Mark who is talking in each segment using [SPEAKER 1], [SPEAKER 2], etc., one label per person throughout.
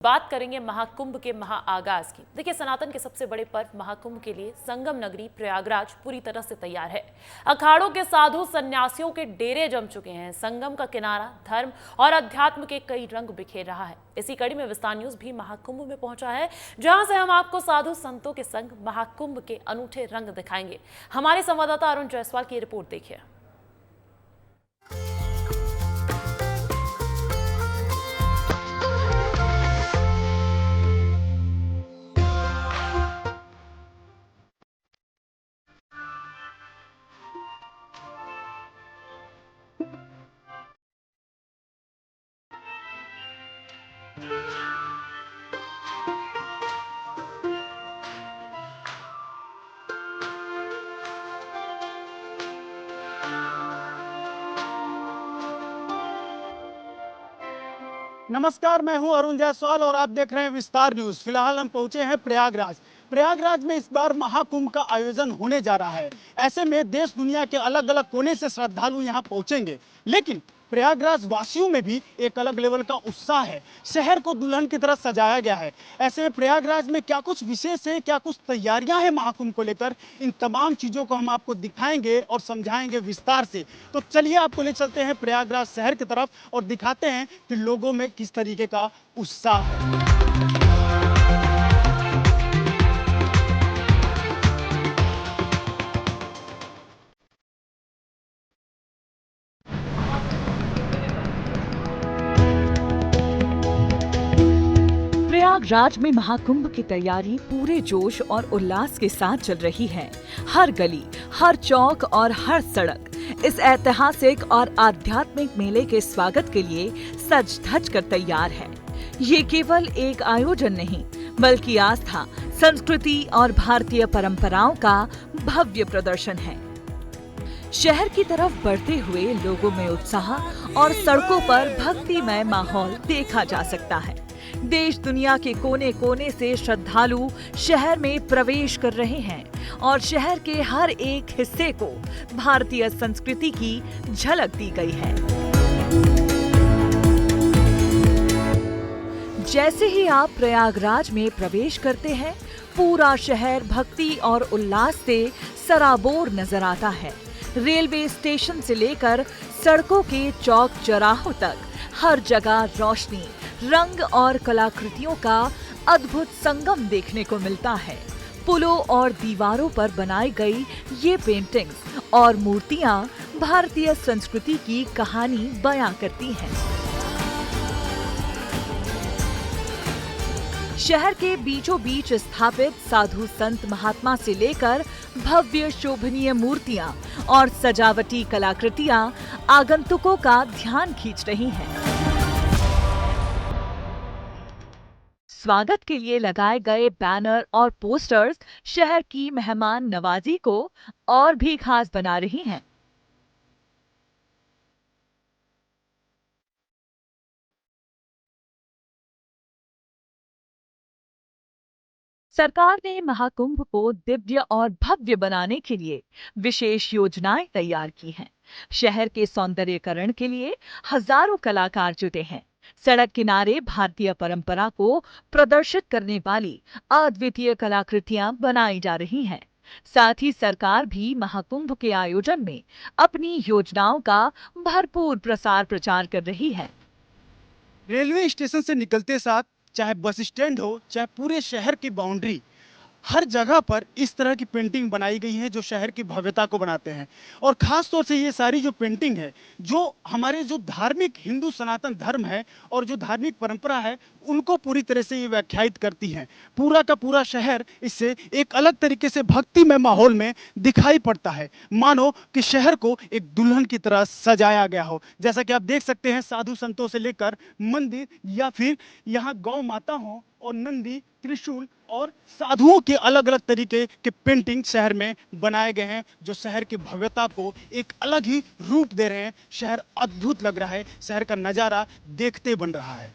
[SPEAKER 1] बात करेंगे महाकुंभ के महाआगाज की। देखिए, सनातन के सबसे बड़े पर्व महाकुंभ के लिए संगम नगरी प्रयागराज पूरी तरह से तैयार है। अखाड़ों के साधु सन्यासियों के डेरे जम चुके हैं। संगम का किनारा धर्म और अध्यात्म के कई रंग बिखेर रहा है। इसी कड़ी में विस्तार न्यूज भी महाकुंभ में पहुंचा है, जहां से हम आपको साधु संतों के संग महाकुंभ के अनूठे रंग दिखाएंगे। हमारे संवाददाता अरुण जायसवाल की रिपोर्ट देखिए।
[SPEAKER 2] नमस्कार, मैं हूं अरुण जायसवाल और आप देख रहे हैं विस्तार न्यूज। फिलहाल हम पहुंचे हैं प्रयागराज में इस बार महाकुंभ का आयोजन होने जा रहा है। ऐसे में देश दुनिया के अलग अलग कोने से श्रद्धालु यहां पहुंचेंगे, लेकिन प्रयागराज वासियों में भी एक अलग लेवल का उत्साह है। शहर को दुल्हन की तरह सजाया गया है। ऐसे में प्रयागराज में क्या कुछ विशेष है, क्या कुछ तैयारियां हैं महाकुंभ को लेकर, इन तमाम चीजों को हम आपको दिखाएंगे और समझाएंगे विस्तार से। तो चलिए आपको ले चलते हैं प्रयागराज शहर की तरफ और दिखाते हैं कि लोगों में किस तरीके का उत्साह है।
[SPEAKER 3] प्रयागराज में महाकुंभ की तैयारी पूरे जोश और उल्लास के साथ चल रही है। हर गली, हर चौक और हर सड़क इस ऐतिहासिक और आध्यात्मिक मेले के स्वागत के लिए सज धज कर तैयार है। ये केवल एक आयोजन नहीं, बल्कि आस्था, संस्कृति और भारतीय परंपराओं का भव्य प्रदर्शन है। शहर की तरफ बढ़ते हुए लोगों में उत्साह और सड़कों पर भक्तिमय माहौल देखा जा सकता है। देश दुनिया के कोने कोने से श्रद्धालु शहर में प्रवेश कर रहे हैं और शहर के हर एक हिस्से को भारतीय संस्कृति की झलक दी गई है। जैसे ही आप प्रयागराज में प्रवेश करते हैं, पूरा शहर भक्ति और उल्लास से सराबोर नजर आता है। रेलवे स्टेशन से लेकर सड़कों के चौक चौराहों तक हर जगह रोशनी, रंग और कलाकृतियों का अद्भुत संगम देखने को मिलता है। पुलों और दीवारों पर बनाई गई ये पेंटिंग्स और मूर्तियां भारतीय संस्कृति की कहानी बयां करती हैं। शहर के बीचों बीच स्थापित साधु संत महात्मा से लेकर भव्य शोभनीय मूर्तियां और सजावटी कलाकृतियां आगंतुकों का ध्यान खींच रही हैं। स्वागत के लिए लगाए गए बैनर और पोस्टर्स शहर की मेहमान नवाजी को और भी खास बना रही हैं। सरकार ने महाकुंभ को दिव्य और भव्य बनाने के लिए विशेष योजनाएं तैयार की हैं। शहर के सौंदर्यीकरण के लिए हजारों कलाकार जुटे हैं। सड़क किनारे भारतीय परंपरा को प्रदर्शित करने वाली अद्वितीय कलाकृतियां बनाई जा रही हैं। साथ ही सरकार भी महाकुंभ के आयोजन में अपनी योजनाओं का भरपूर प्रसार प्रचार कर रही है।
[SPEAKER 2] रेलवे स्टेशन से निकलते साथ चाहे बस स्टैंड हो, चाहे पूरे शहर की बाउंड्री, हर जगह पर इस तरह की पेंटिंग बनाई गई है जो शहर की भव्यता को बनाते हैं। और ख़ास तौर से ये सारी जो पेंटिंग है, जो हमारे जो धार्मिक हिंदू सनातन धर्म है और जो धार्मिक परंपरा है, उनको पूरी तरह से ये व्याख्यायित करती हैं। पूरा का पूरा शहर इससे एक अलग तरीके से भक्तिमय माहौल में दिखाई पड़ता है, मानो कि शहर को एक दुल्हन की तरह सजाया गया हो। जैसा कि आप देख सकते हैं, साधु संतों से लेकर मंदिर या फिर यहाँ गौ माता हो और नंदी, त्रिशूल और साधुओं के अलग अलग तरीके के पेंटिंग शहर में बनाए गए हैं, जो शहर की भव्यता को एक अलग ही रूप दे रहे हैं। शहर अद्भुत लग रहा है, शहर का नजारा देखते बन रहा है।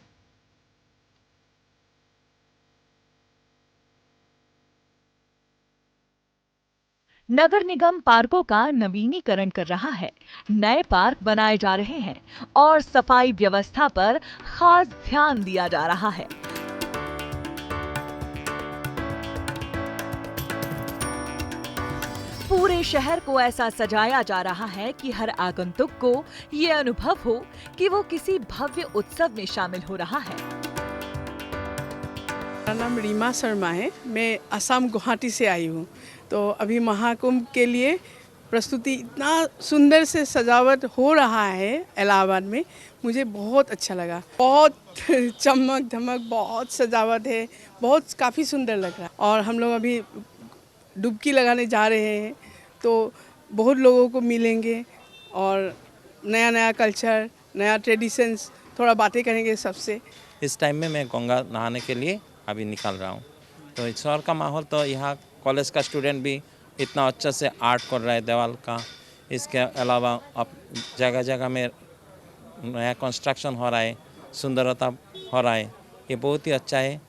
[SPEAKER 3] नगर निगम पार्कों का नवीनीकरण कर रहा है। नए पार्क बनाए जा रहे हैं और सफाई व्यवस्था पर खास ध्यान दिया जा रहा है। पूरे शहर को ऐसा सजाया जा रहा है कि हर आगंतुक को ये अनुभव हो कि वो किसी भव्य उत्सव में शामिल हो रहा है।
[SPEAKER 4] मेरा नाम रीमा शर्मा है। मैं असम गुवाहाटी से आई हूँ। तो अभी महाकुंभ के लिए प्रस्तुति इतना सुंदर से सजावट हो रहा है इलाहाबाद में, मुझे बहुत अच्छा लगा। बहुत चमक धमक, बहुत सजावट है, बहुत काफ़ी सुंदर लग रहा है। और हम लोग अभी डुबकी लगाने जा रहे हैं, तो बहुत लोगों को मिलेंगे और नया नया कल्चर, नया ट्रेडिशंस, थोड़ा बातें करेंगे सबसे।
[SPEAKER 5] इस टाइम में मैं गंगा नहाने के लिए अभी निकल रहा हूँ। तो शहर का माहौल, तो यहाँ कॉलेज का स्टूडेंट भी इतना अच्छा से आर्ट कर रहा है देवाल का। इसके अलावा अब जगह जगह में नया कंस्ट्रक्शन हो रहा है, सुंदरता हो रहा है। ये बहुत ही अच्छा है।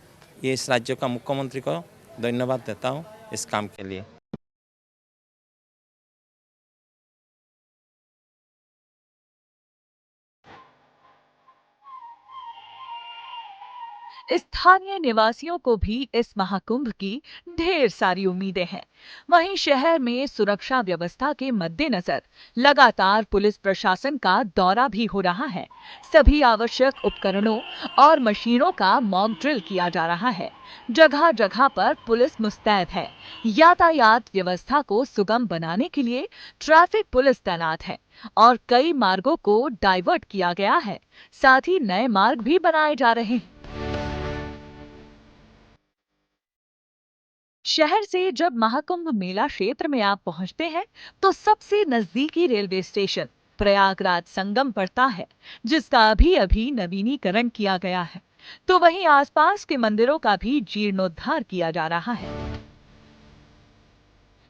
[SPEAKER 5] ये इस राज्य का मुख्यमंत्री को धन्यवाद देता हूँ इस काम के लिए।
[SPEAKER 3] स्थानीय निवासियों को भी इस महाकुंभ की ढेर सारी उम्मीदें हैं। वहीं शहर में सुरक्षा व्यवस्था के मद्देनजर लगातार पुलिस प्रशासन का दौरा भी हो रहा है। सभी आवश्यक उपकरणों और मशीनों का मॉक ड्रिल किया जा रहा है। जगह जगह पर पुलिस मुस्तैद है। यातायात व्यवस्था को सुगम बनाने के लिए ट्रैफिक पुलिस तैनात है और कई मार्गों को डाइवर्ट किया गया है। साथ ही नए मार्ग भी बनाए जा रहे हैं। शहर से जब महाकुंभ मेला क्षेत्र में आप पहुंचते हैं तो सबसे नजदीकी रेलवे स्टेशन प्रयागराज संगम पड़ता है, जिसका अभी अभी नवीनीकरण किया गया है। तो वहीं आसपास के मंदिरों का भी जीर्णोद्धार किया जा रहा है।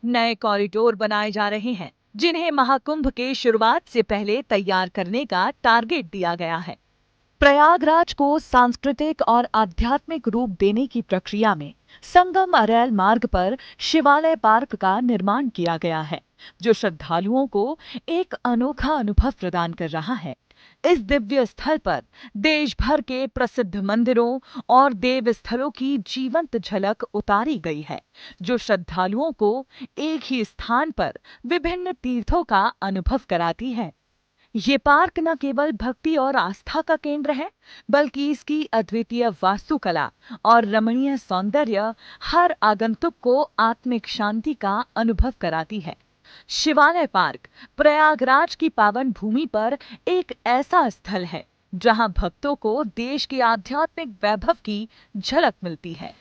[SPEAKER 3] नए कॉरिडोर बनाए जा रहे हैं, जिन्हें महाकुंभ के शुरुआत से पहले तैयार करने का टारगेट दिया गया है। प्रयागराज को सांस्कृतिक और आध्यात्मिक रूप देने की प्रक्रिया में संगम अरैल मार्ग पर शिवालय पार्क का निर्माण किया गया है, जो श्रद्धालुओं को एक अनोखा अनुभव प्रदान कर रहा है। इस दिव्य स्थल पर देश भर के प्रसिद्ध मंदिरों और देव स्थलों की जीवंत झलक उतारी गई है, जो श्रद्धालुओं को एक ही स्थान पर विभिन्न तीर्थों का अनुभव कराती है। ये पार्क न केवल भक्ति और आस्था का केंद्र है, बल्कि इसकी अद्वितीय वास्तुकला और रमणीय सौंदर्य हर आगंतुक को आत्मिक शांति का अनुभव कराती है। शिवालय पार्क प्रयागराज की पावन भूमि पर एक ऐसा स्थल है जहां भक्तों को देश के आध्यात्मिक वैभव की झलक मिलती है।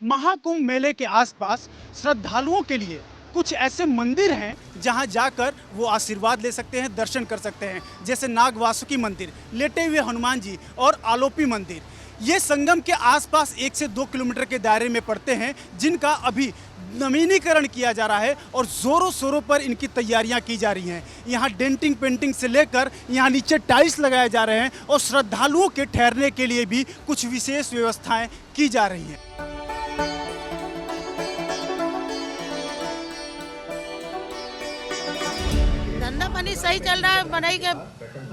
[SPEAKER 2] महाकुंभ मेले के आसपास श्रद्धालुओं के लिए कुछ ऐसे मंदिर हैं जहां जाकर वो आशीर्वाद ले सकते हैं, दर्शन कर सकते हैं, जैसे नाग वासुकी मंदिर, लेटे हुए हनुमान जी और आलोपी मंदिर। ये संगम के आसपास 1 से 2 किलोमीटर के दायरे में पड़ते हैं, जिनका अभी नवीनीकरण किया जा रहा है और जोरों शोरों पर इनकी तैयारियां की जा रही हैं। यहाँ डेंटिंग पेंटिंग से लेकर यहाँ नीचे टाइल्स लगाए जा रहे हैं और श्रद्धालुओं के ठहरने के लिए भी कुछ विशेष व्यवस्थाएं की जा रही हैं।
[SPEAKER 6] धंधा पानी सही चल रहा है, बनाई के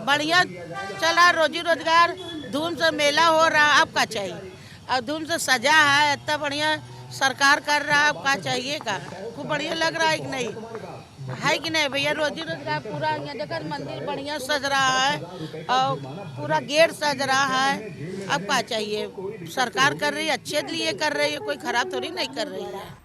[SPEAKER 6] बढ़िया चल रहा है, रोजी रोजगार धूम से मेला हो रहा है। अब क्या चाहिए? अब धूम से सजा है, इतना बढ़िया सरकार कर रहा है। अब क्या चाहिए? का खूब बढ़िया लग रहा है कि नहीं? है कि नहीं भैया? रोजी रोजगार पूरा यहाँ देखकर मंदिर बढ़िया सज रहा है और पूरा गेट सज रहा है। अब क्या चाहिए? सरकार कर रही है, अच्छे लिए कर रही है, कोई खराब थोड़ी नहीं कर रही है।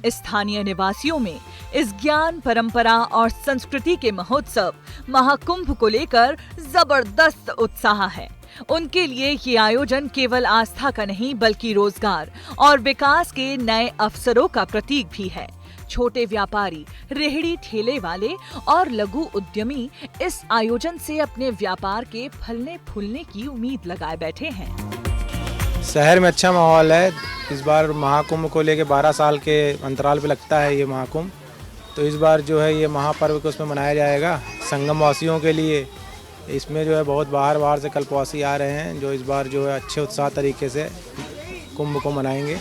[SPEAKER 3] स्थानीय निवासियों में इस ज्ञान, परंपरा और संस्कृति के महोत्सव महाकुंभ को लेकर जबरदस्त उत्साह है। उनके लिए ये आयोजन केवल आस्था का नहीं, बल्कि रोजगार और विकास के नए अवसरों का प्रतीक भी है। छोटे व्यापारी, रेहड़ी ठेले वाले और लघु उद्यमी इस आयोजन से अपने व्यापार के फलने फूलने की उम्मीद लगाए बैठे हैं।
[SPEAKER 7] शहर में अच्छा माहौल है। इस बार महाकुंभ को लेके 12 साल के अंतराल पे लगता है ये महाकुंभ, तो इस बार जो है ये महापर्व को उसमें मनाया जाएगा संगम वासियों के लिए। इसमें जो है बहुत बाहर से कल्पवासी आ रहे हैं, जो इस बार जो है अच्छे उत्साह तरीके से कुंभ को मनाएंगे।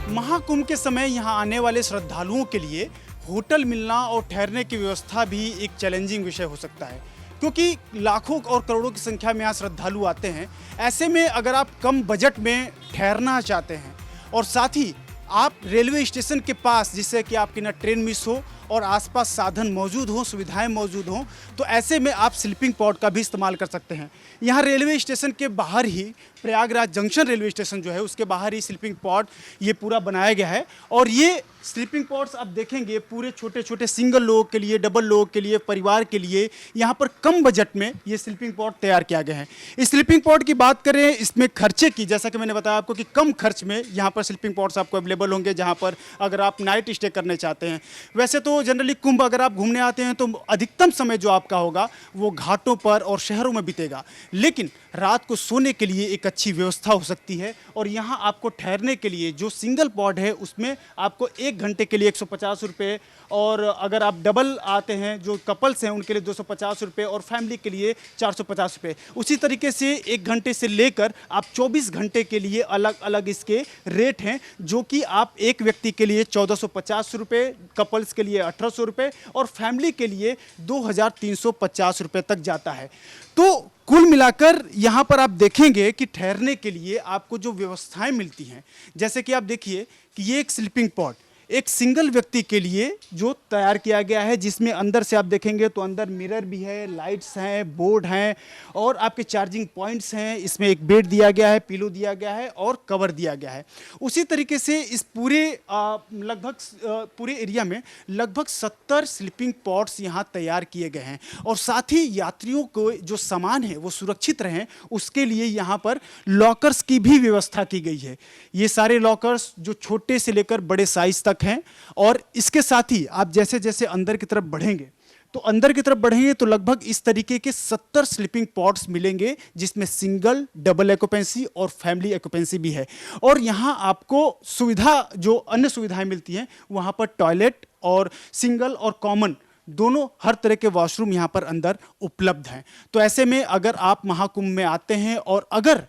[SPEAKER 2] महाकुंभ के समय यहाँ आने वाले श्रद्धालुओं के लिए होटल मिलना और ठहरने की व्यवस्था भी एक चैलेंजिंग विषय हो सकता है, क्योंकि लाखों और करोड़ों की संख्या में यहाँ श्रद्धालु आते हैं। ऐसे में अगर आप कम बजट में ठहरना चाहते हैं और साथ ही आप रेलवे स्टेशन के पास, जिससे कि आपकी ना ट्रेन मिस हो और आसपास साधन मौजूद हों, सुविधाएं मौजूद हों, तो ऐसे में आप स्लीपिंग पॉड का भी इस्तेमाल कर सकते हैं। यहाँ रेलवे स्टेशन के बाहर ही, प्रयागराज जंक्शन रेलवे स्टेशन जो है उसके बाहर ही स्लीपिंग पॉड ये पूरा बनाया गया है। और ये स्लीपिंग पॉड्स आप देखेंगे पूरे छोटे छोटे सिंगल लोगों के लिए, डबल लोगों के लिए, परिवार के लिए यहाँ पर कम बजट में ये स्लीपिंग पॉड तैयार किया गया है। इस स्लीपिंग पॉड की बात करें, इसमें खर्चे की, जैसा कि मैंने बताया आपको कि कम खर्च में यहाँ पर स्लीपिंग पॉड्स आपको अवेलेबल होंगे, जहाँ पर अगर आप नाइट स्टे करने चाहते हैं। वैसे तो जनरली कुंभ अगर आप घूमने आते हैं तो अधिकतम समय जो आपका होगा वो घाटों पर और शहरों में बीतेगा, लेकिन रात को सोने के लिए एक अच्छी व्यवस्था हो सकती है। और यहाँ आपको ठहरने के लिए जो सिंगल पॉड है उसमें आपको 1 घंटे के लिए 150 रुपये, और अगर आप डबल आते हैं जो कपल्स हैं उनके लिए 250 रुपये, और फैमिली के लिए 450 रुपये। उसी तरीके से 1 घंटे से लेकर आप 24 घंटे के लिए अलग अलग इसके रेट हैं, जो कि आप एक व्यक्ति के लिए 1450 रुपये, कपल्स के लिए 1800 रुपये और फैमिली के लिए 2350 रुपये तक जाता है। तो कुल मिलाकर यहाँ पर आप देखेंगे कि ठहरने के लिए आपको जो व्यवस्थाएं मिलती हैं, जैसे कि आप देखिए कि ये एक स्लीपिंग पॉड एक सिंगल व्यक्ति के लिए जो तैयार किया गया है, जिसमें अंदर से आप देखेंगे तो अंदर मिरर भी है, लाइट्स हैं, बोर्ड हैं और आपके चार्जिंग पॉइंट्स हैं। इसमें एक बेड दिया गया है, पिलो दिया गया है और कवर दिया गया है। उसी तरीके से इस पूरे पूरे एरिया में लगभग 70 स्लीपिंग पॉड्स यहाँ तैयार किए गए हैं। और साथ ही यात्रियों को जो सामान है वो सुरक्षित रहें, उसके लिए यहाँ पर लॉकर्स की भी व्यवस्था की गई है। ये सारे लॉकर्स जो छोटे से लेकर बड़े साइज तक हैं। और इसके साथ ही आप जैसे जैसे अंदर की तरफ बढ़ेंगे तो लगभग इस तरीके के 70 स्लीपिंग पॉड्स मिलेंगे, जिसमें सिंगल, डबल ऑक्यूपेंसी और फैमिली ऑक्यूपेंसी भी है। और यहाँ आपको सुविधा जो अन्य सुविधाएं मिलती हैं, वहाँ पर टॉयलेट और सिंगल और कॉमन दोनों हर तरह के वॉशरूम यहाँ पर अंदर उपलब्ध हैं। तो ऐसे में अगर आप महाकुंभ में आते हैं और अगर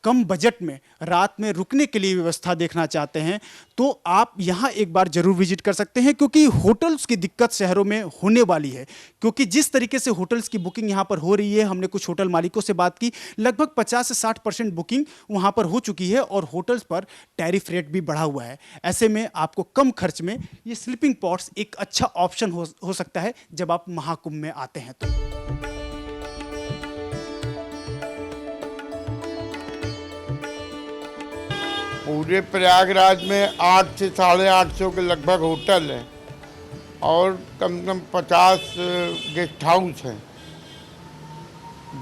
[SPEAKER 2] कम बजट में रात में रुकने के लिए व्यवस्था देखना चाहते हैं, तो आप यहाँ एक बार जरूर विजिट कर सकते हैं, क्योंकि होटल्स की दिक्कत शहरों में होने वाली है। क्योंकि जिस तरीके से होटल्स की बुकिंग यहाँ पर हो रही है, हमने कुछ होटल मालिकों से बात की, लगभग 50 से 60% बुकिंग वहाँ पर हो चुकी है और होटल्स पर टैरिफ रेट भी बढ़ा हुआ है। ऐसे में आपको कम खर्च में ये स्लीपिंग पॉड्स एक अच्छा ऑप्शन हो सकता है जब आप महाकुंभ में आते हैं तो।
[SPEAKER 8] पूरे प्रयागराज में 800 से 850 के लगभग होटल हैं और कम से कम 50 गेस्ट हाउस हैं।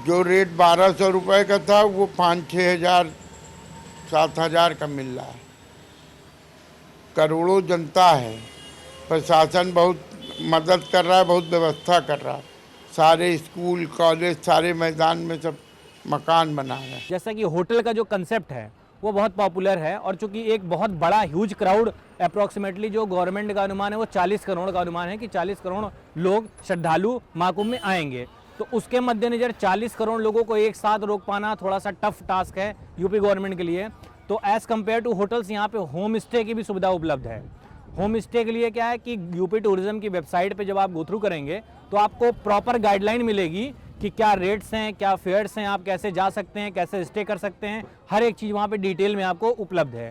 [SPEAKER 8] जो रेट 1200 रुपये का था वो 5-6 हज़ार 7 हज़ार का मिल रहा है। करोड़ों जनता है, प्रशासन बहुत मदद कर रहा है, बहुत व्यवस्था कर रहा है। सारे स्कूल, कॉलेज, सारे मैदान में सब मकान बना रहे हैं।
[SPEAKER 9] जैसा कि होटल का जो कंसेप्ट है वो बहुत पॉपुलर है, और चूंकि एक बहुत बड़ा ह्यूज क्राउड, अप्रॉक्सीमेटली जो गवर्नमेंट का अनुमान है वो 40 करोड़ का अनुमान है कि 40 करोड़ लोग श्रद्धालु महाकुंभ में आएंगे। तो उसके मद्देनज़र 40 करोड़ लोगों को एक साथ रोक पाना थोड़ा सा टफ टास्क है यूपी गवर्नमेंट के लिए। तो एज़ कम्पेयर टू होटल्स यहाँ पे होम स्टे की भी सुविधा उपलब्ध है। होम स्टे के लिए क्या है कि यूपी टूरिज्म की वेबसाइट पे जब आप गो थ्रू करेंगे तो आपको प्रॉपर गाइडलाइन मिलेगी कि क्या रेट्स हैं, क्या फेयर्स हैं, आप कैसे जा सकते हैं, कैसे स्टे कर सकते हैं। हर एक चीज़ वहाँ पे डिटेल में आपको उपलब्ध है।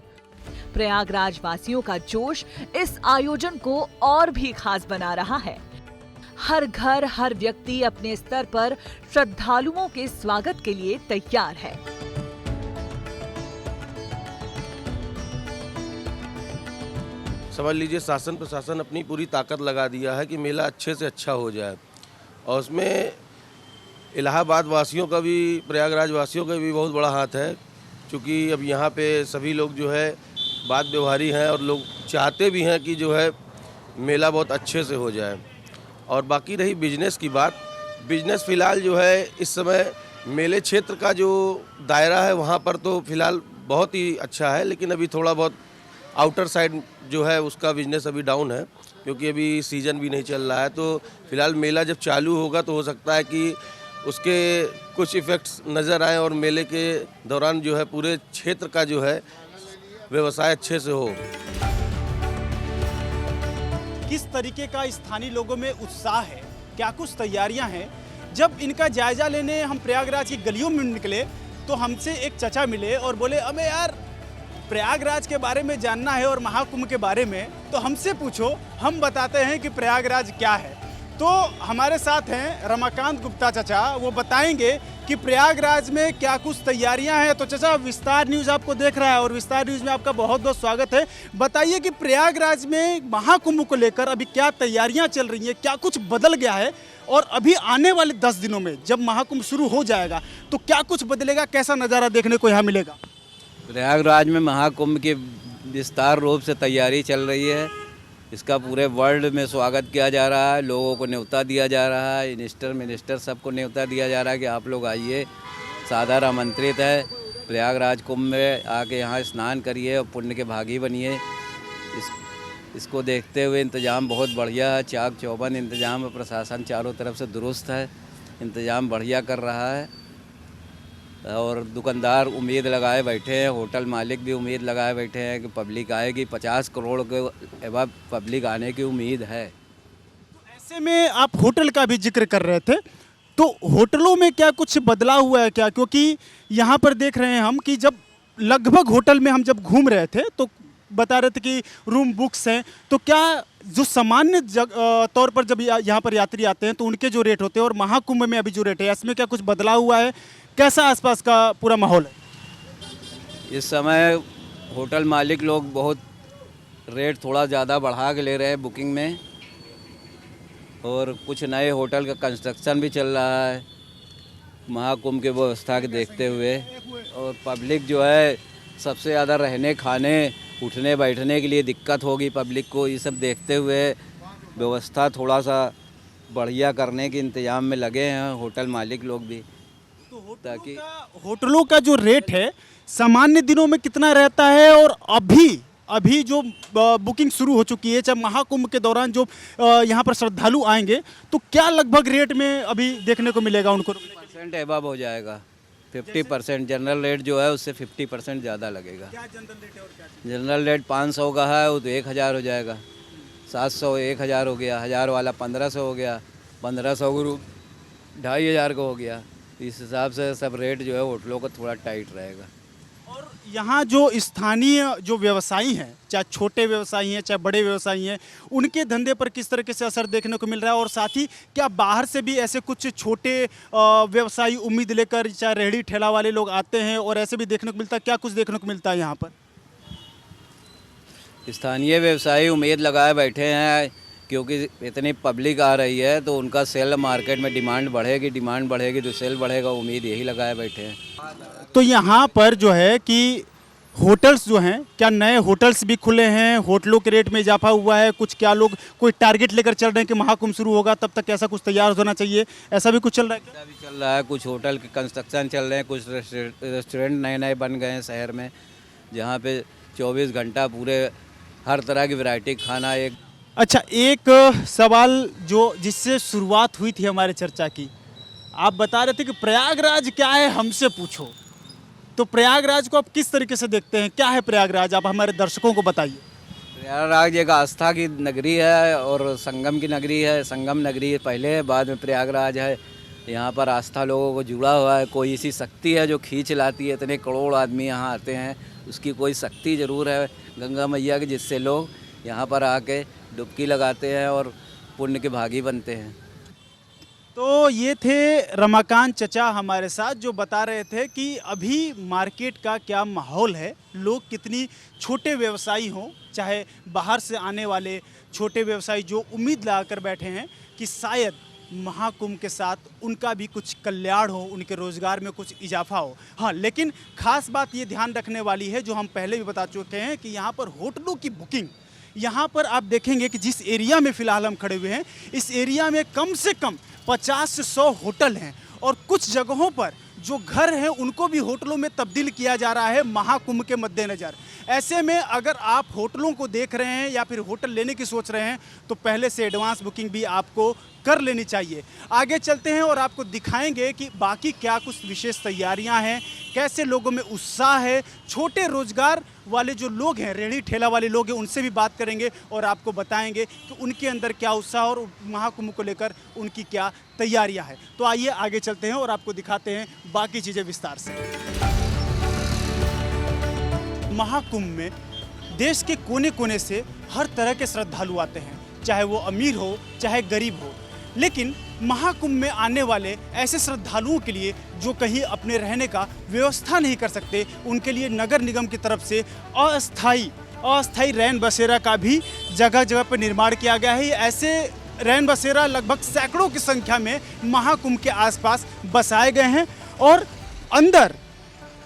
[SPEAKER 3] प्रयागराज वासियों का जोश इस आयोजन को और भी खास बना रहा है। हर घर, हर व्यक्ति अपने स्तर पर श्रद्धालुओं के स्वागत के लिए तैयार है।
[SPEAKER 10] समझ लीजिए शासन प्रशासन अपनी पूरी ताकत लगा दिया है कि मेला अच्छे से अच्छा हो जाए। और उसमें इलाहाबाद वासियों का भी, प्रयागराज वासियों का भी बहुत बड़ा हाथ है, क्योंकि अब यहाँ पे सभी लोग जो है बात व्यवहारी हैं और लोग चाहते भी हैं कि जो है मेला बहुत अच्छे से हो जाए। और बाकी रही बिजनेस की बात, बिजनेस फ़िलहाल जो है इस समय मेले क्षेत्र का जो दायरा है वहाँ पर तो फ़िलहाल बहुत ही अच्छा है, लेकिन अभी थोड़ा बहुत आउटर साइड जो है उसका बिजनेस अभी डाउन है, क्योंकि अभी सीज़न भी नहीं चल रहा है। तो फ़िलहाल मेला जब चालू होगा तो हो सकता है कि उसके कुछ इफ़ेक्ट्स नज़र आए और मेले के दौरान जो है पूरे क्षेत्र का जो है व्यवसाय अच्छे से हो।
[SPEAKER 2] किस तरीके का स्थानीय लोगों में उत्साह है, क्या कुछ तैयारियां हैं। जब इनका जायजा लेने हम प्रयागराज की गलियों में निकले तो हमसे एक चचा मिले और बोले, अबे यार प्रयागराज के बारे में जानना है और महाकुंभ के बारे में, तो हमसे पूछो, हम बताते हैं कि प्रयागराज क्या है। तो हमारे साथ हैं रमाकांत गुप्ता चचा, वो बताएंगे कि प्रयागराज में क्या कुछ तैयारियां हैं। तो चचा, विस्तार न्यूज़ आपको देख रहा है और विस्तार न्यूज़ में आपका बहुत बहुत स्वागत है। बताइए कि प्रयागराज में महाकुंभ को लेकर अभी क्या तैयारियां चल रही हैं, क्या कुछ बदल गया है, और अभी आने वाले 10 दिनों में जब महाकुंभ शुरू हो जाएगा तो क्या कुछ बदलेगा, कैसा नज़ारा देखने को यहाँ मिलेगा।
[SPEAKER 11] प्रयागराज में महाकुंभ की विस्तार रूप से तैयारी चल रही है। इसका पूरे वर्ल्ड में स्वागत किया जा रहा है, लोगों को न्योता दिया जा रहा है, मिनिस्टर सबको न्योता दिया जा रहा है कि आप लोग आइए, सादर आमंत्रित है। प्रयागराज कुंभ में आके यहाँ स्नान करिए और पुण्य के भागी बनिए। इसको देखते हुए इंतज़ाम बहुत बढ़िया है, चाक चौबंद इंतज़ाम है, प्रशासन चारों तरफ से दुरुस्त है, इंतज़ाम बढ़िया कर रहा है और दुकानदार उम्मीद लगाए बैठे हैं, होटल मालिक भी उम्मीद लगाए बैठे हैं कि पब्लिक आएगी। 50 करोड़ के एवं पब्लिक आने की उम्मीद है।
[SPEAKER 2] तो ऐसे में आप होटल का भी जिक्र कर रहे थे, तो होटलों में क्या कुछ बदलाव हुआ है क्या? क्योंकि यहाँ पर देख रहे हैं हम कि जब लगभग होटल में हम जब घूम रहे थे तो बता रहे थे कि रूम बुक्स हैं, तो क्या जो सामान्य तौर पर जब यहाँ पर यात्री आते हैं तो उनके जो रेट होते हैं और महाकुंभ में अभी जो रेट है, इसमें क्या कुछ बदलाव हुआ है? कैसा आसपास का पूरा माहौल है?
[SPEAKER 11] इस समय होटल मालिक लोग बहुत रेट थोड़ा ज़्यादा बढ़ा के ले रहे हैं बुकिंग में, और कुछ नए होटल का कंस्ट्रक्शन भी चल रहा है महाकुंभ के व्यवस्था के देखते हुए। और पब्लिक जो है सबसे ज़्यादा रहने खाने उठने बैठने के लिए दिक्कत होगी पब्लिक को, ये सब देखते हुए व्यवस्था थोड़ा सा बढ़िया करने के इंतज़ाम में लगे हैं होटल मालिक लोग भी। ताकि
[SPEAKER 2] होटलों का जो रेट है सामान्य दिनों में कितना रहता है और अभी जो बुकिंग शुरू हो चुकी है, चाहे महाकुंभ के दौरान जो यहाँ पर श्रद्धालु आएंगे, तो क्या लगभग रेट में अभी देखने को मिलेगा उनको?
[SPEAKER 11] 50% एबव हो जाएगा, 50%। जनरल रेट जो है उससे 50% ज़्यादा लगेगा।
[SPEAKER 2] क्या जनरल रेट है और क्या?
[SPEAKER 11] जनरल रेट 500 का है, वो तो 1000 हो जाएगा, 700 1000 हो गया, 1000 वाला 1500 हो गया, 1500 गुरु 2500 का हो गया। इस हिसाब से सब रेट जो है होटलों का थोड़ा टाइट रहेगा।
[SPEAKER 2] और यहाँ जो स्थानीय जो व्यवसायी हैं, चाहे छोटे व्यवसायी हैं चाहे बड़े व्यवसायी हैं, उनके धंधे पर किस तरीके से असर देखने को मिल रहा है? और साथ ही क्या बाहर से भी ऐसे कुछ छोटे व्यवसायी उम्मीद लेकर, चाहे रेहड़ी ठेला वाले लोग आते हैं और ऐसे भी देखने को मिलता है? क्या कुछ देखने को मिलता है यहाँ पर?
[SPEAKER 11] स्थानीय व्यवसायी उम्मीद लगाए बैठे हैं क्योंकि इतनी पब्लिक आ रही है तो उनका सेल मार्केट में डिमांड बढ़ेगी तो सेल बढ़ेगा, उम्मीद यही लगाए बैठे हैं।
[SPEAKER 2] तो यहाँ पर जो है कि होटल्स जो हैं, क्या नए होटल्स भी खुले हैं? होटलों के रेट में इजाफा हुआ है? कुछ क्या लोग कोई टारगेट लेकर चल रहे हैं कि महाकुंभ शुरू होगा तब तक ऐसा कुछ तैयार होना चाहिए, ऐसा भी कुछ चल रहा है क्या?
[SPEAKER 11] ऐसा भी चल रहा है, कुछ होटल के कंस्ट्रक्शन चल रहे हैं, कुछ रेस्टोरेंट नए बन गए हैं शहर में, जहाँ पे 24 घंटा पूरे हर तरह की वैरायटी खाना।
[SPEAKER 2] अच्छा, एक सवाल जिससे शुरुआत हुई थी हमारे चर्चा की, आप बता रहे थे कि प्रयागराज क्या है हमसे पूछो, तो प्रयागराज को आप किस तरीके से देखते हैं? क्या है प्रयागराज, आप हमारे दर्शकों को बताइए।
[SPEAKER 11] प्रयागराज एक आस्था की नगरी है और संगम की नगरी है। संगम नगरी पहले है, बाद में प्रयागराज है। यहाँ पर आस्था लोगों को जुड़ा हुआ है, कोई ऐसी शक्ति है जो खींच लाती है। इतने करोड़ आदमी यहाँ आते हैं, उसकी कोई शक्ति ज़रूर है गंगा मैया की, जिससे लोग यहाँ पर आके डुबकी लगाते हैं और पुण्य के भागी बनते हैं।
[SPEAKER 2] तो ये थे रमाकांत चचा हमारे साथ, जो बता रहे थे कि अभी मार्केट का क्या माहौल है, लोग कितनी छोटे व्यवसायी हों, चाहे बाहर से आने वाले छोटे व्यवसायी जो उम्मीद लगाकर बैठे हैं कि शायद महाकुंभ के साथ उनका भी कुछ कल्याण हो, उनके रोजगार में कुछ इजाफा हो। हाँ, लेकिन खास बात ये ध्यान रखने वाली है, जो हम पहले भी बता चुके हैं, कि यहाँ पर होटलों की बुकिंग, यहाँ पर आप देखेंगे कि जिस एरिया में फ़िलहाल हम खड़े हुए हैं, इस एरिया में कम से कम 50 से 100 होटल हैं और कुछ जगहों पर जो घर हैं उनको भी होटलों में तब्दील किया जा रहा है महाकुंभ के मद्देनज़र। ऐसे में अगर आप होटलों को देख रहे हैं या फिर होटल लेने की सोच रहे हैं तो पहले से एडवांस बुकिंग भी आपको कर लेनी चाहिए। आगे चलते हैं और आपको दिखाएंगे कि बाकी क्या कुछ विशेष तैयारियां हैं, कैसे लोगों में उत्साह है। छोटे रोजगार वाले जो लोग हैं, रेहड़ी ठेला वाले लोग हैं, उनसे भी बात करेंगे और आपको बताएंगे कि उनके अंदर क्या उत्साह और महाकुंभ को लेकर उनकी क्या तैयारियां हैं। तो आइए आगे चलते हैं और आपको दिखाते हैं बाकी चीज़ें विस्तार से। महाकुंभ में देश के कोने कोने से हर तरह के श्रद्धालु आते हैं, चाहे वो अमीर हो चाहे गरीब हो। लेकिन महाकुंभ में आने वाले ऐसे श्रद्धालुओं के लिए जो कहीं अपने रहने का व्यवस्था नहीं कर सकते, उनके लिए नगर निगम की तरफ से अस्थाई रैन बसेरा का भी जगह जगह पर निर्माण किया गया है। ऐसे रैन बसेरा लगभग सैकड़ों की संख्या में महाकुंभ के आसपास बसाए गए हैं और अंदर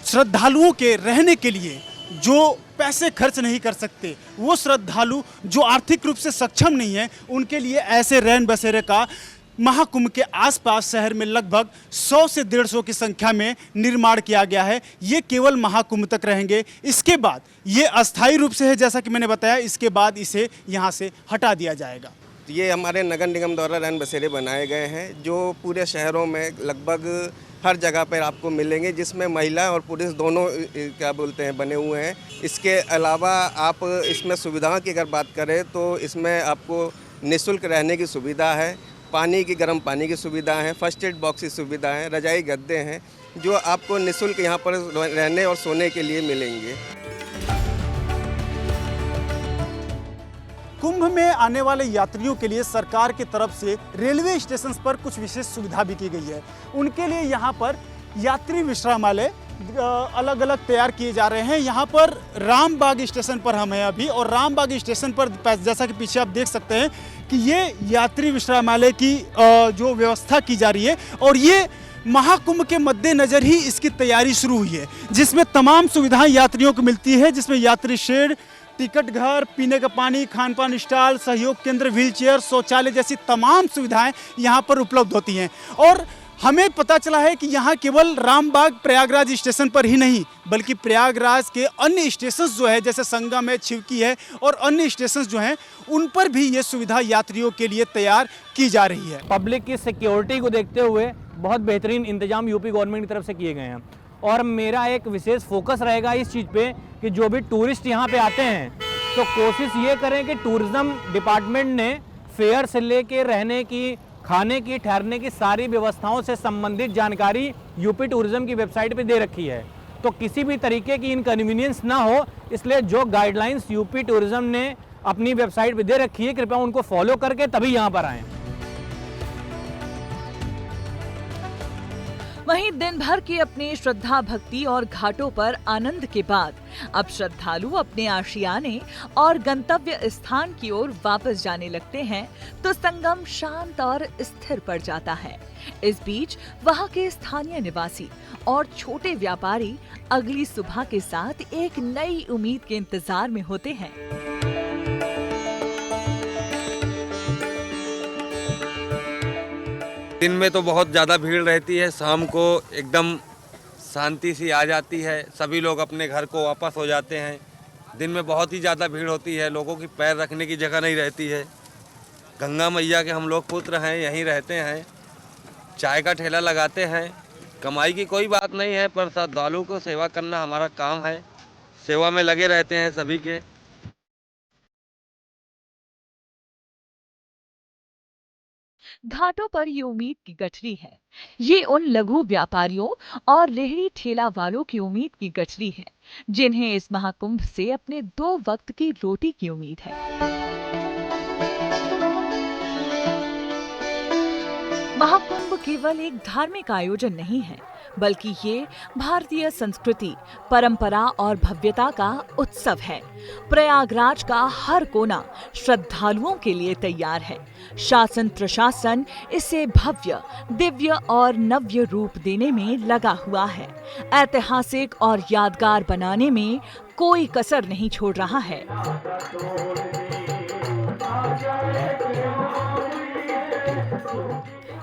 [SPEAKER 2] श्रद्धालुओं के रहने के लिए जो पैसे खर्च नहीं कर सकते, वो श्रद्धालु जो आर्थिक रूप से सक्षम नहीं है, उनके लिए ऐसे रैन बसेरे का महाकुंभ के आसपास शहर में लगभग 100 से 150 की संख्या में निर्माण किया गया है। ये केवल महाकुंभ तक रहेंगे। इसके बाद ये अस्थायी रूप से है, जैसा कि मैंने बताया, इसके बाद इसे यहाँ से हटा दिया जाएगा।
[SPEAKER 12] ये हमारे नगर निगम द्वारा रैन बसेरे बनाए गए हैं जो पूरे शहरों में लगभग हर जगह पर आपको मिलेंगे, जिसमें महिला और पुरुष दोनों क्या बोलते हैं बने हुए हैं। इसके अलावा आप इसमें सुविधाओं की अगर बात करें तो इसमें आपको निःशुल्क रहने की सुविधा है, पानी की गर्म पानी की सुविधा है, फर्स्ट एड बॉक्स की सुविधा है, रजाई गद्दे हैं जो आपको निःशुल्क यहाँ पर रहने और सोने के लिए मिलेंगे।
[SPEAKER 2] कुंभ में आने वाले यात्रियों के लिए सरकार की तरफ से रेलवे स्टेशन पर कुछ विशेष सुविधा भी की गई है। उनके लिए यहाँ पर यात्री विश्रामालय अलग अलग तैयार किए जा रहे हैं। यहाँ पर रामबाग स्टेशन पर हम हैं अभी, और रामबाग स्टेशन पर जैसा कि पीछे आप देख सकते हैं कि ये यात्री विश्रामालय की जो व्यवस्था की जा रही है, और ये महाकुंभ के मद्देनजर ही इसकी तैयारी शुरू हुई है, जिसमें तमाम सुविधाएं यात्रियों को मिलती है, जिसमें यात्री शेड, टिकट घर, पीने का पानी, खान पान स्टॉल, सहयोग केंद्र, व्हीलचेयर, शौचालय जैसी तमाम सुविधाएं यहाँ पर उपलब्ध होती हैं। और हमें पता चला है कि यहाँ केवल रामबाग प्रयागराज स्टेशन पर ही नहीं, बल्कि प्रयागराज के अन्य स्टेशन जो है, जैसे संगम है, छिवकी है और अन्य स्टेशन जो हैं, उन पर भी ये सुविधा यात्रियों के लिए तैयार की जा रही है।
[SPEAKER 9] पब्लिक की सिक्योरिटी को देखते हुए बहुत बेहतरीन इंतजाम यूपी गवर्नमेंट की तरफ से किए गए हैं, और मेरा एक विशेष फोकस रहेगा इस चीज़ पे कि जो भी टूरिस्ट यहाँ पे आते हैं तो कोशिश ये करें कि टूरिज़्म डिपार्टमेंट ने फेयर से लेके रहने की, खाने की, ठहरने की सारी व्यवस्थाओं से संबंधित जानकारी यूपी टूरिज़्म की वेबसाइट पे दे रखी है, तो किसी भी तरीके की इनकन्वीनियंस ना हो, इसलिए जो गाइडलाइंस यूपी टूरिज़्म ने अपनी वेबसाइट पे दे रखी है, कृपया उनको फॉलो करके तभी यहाँ पर आएँ।
[SPEAKER 3] वहीं दिन भर की अपनी श्रद्धा भक्ति और घाटों पर आनंद के बाद अब श्रद्धालु अपने आशियाने और गंतव्य स्थान की ओर वापस जाने लगते हैं तो संगम शांत और स्थिर पड़ जाता है। इस बीच वहां के स्थानीय निवासी और छोटे व्यापारी अगली सुबह के साथ एक नई उम्मीद के इंतजार में होते हैं।
[SPEAKER 13] दिन में तो बहुत ज़्यादा भीड़ रहती है, शाम को एकदम शांति सी आ जाती है, सभी लोग अपने घर को वापस हो जाते हैं। दिन में बहुत ही ज़्यादा भीड़ होती है, लोगों की पैर रखने की जगह नहीं रहती है। गंगा मैया के हम लोग पुत्र हैं, यहीं रहते हैं, चाय का ठेला लगाते हैं। कमाई की कोई बात नहीं है, पर श्रद्धालु को सेवा करना हमारा काम है, सेवा में लगे रहते हैं सभी के।
[SPEAKER 3] घाटों पर ये उम्मीद की गठरी है। ये उन लघु व्यापारियों और रेहड़ी ठेला वालों की उम्मीद की गठरी है जिन्हें इस महाकुंभ से अपने 2 वक्त की रोटी की उम्मीद है। महाकुंभ केवल एक धार्मिक आयोजन नहीं है, बल्कि ये भारतीय संस्कृति, परंपरा और भव्यता का उत्सव है। प्रयागराज का हर कोना श्रद्धालुओं के लिए तैयार है। शासन प्रशासन इसे भव्य, दिव्य और नव्य रूप देने में लगा हुआ है। ऐतिहासिक और यादगार बनाने में कोई कसर नहीं छोड़ रहा है।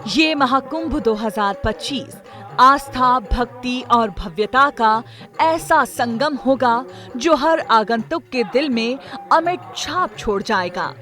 [SPEAKER 3] ये महाकुंभ 2025 आस्था, भक्ति और भव्यता का ऐसा संगम होगा जो हर आगंतुक के दिल में अमिट छाप छोड़ जाएगा।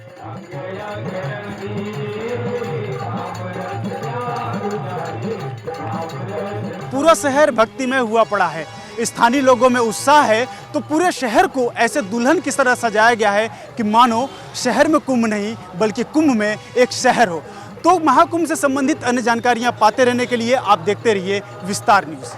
[SPEAKER 2] पूरा शहर भक्तिमय हुआ पड़ा है, स्थानीय लोगों में उत्साह है, तो पूरे शहर को ऐसे दुल्हन की तरह सजाया गया है कि मानो शहर में कुंभ नहीं बल्कि कुंभ में एक शहर हो। तो महाकुंभ से संबंधित अन्य जानकारियां पाते रहने के लिए आप देखते रहिए विस्तार न्यूज़।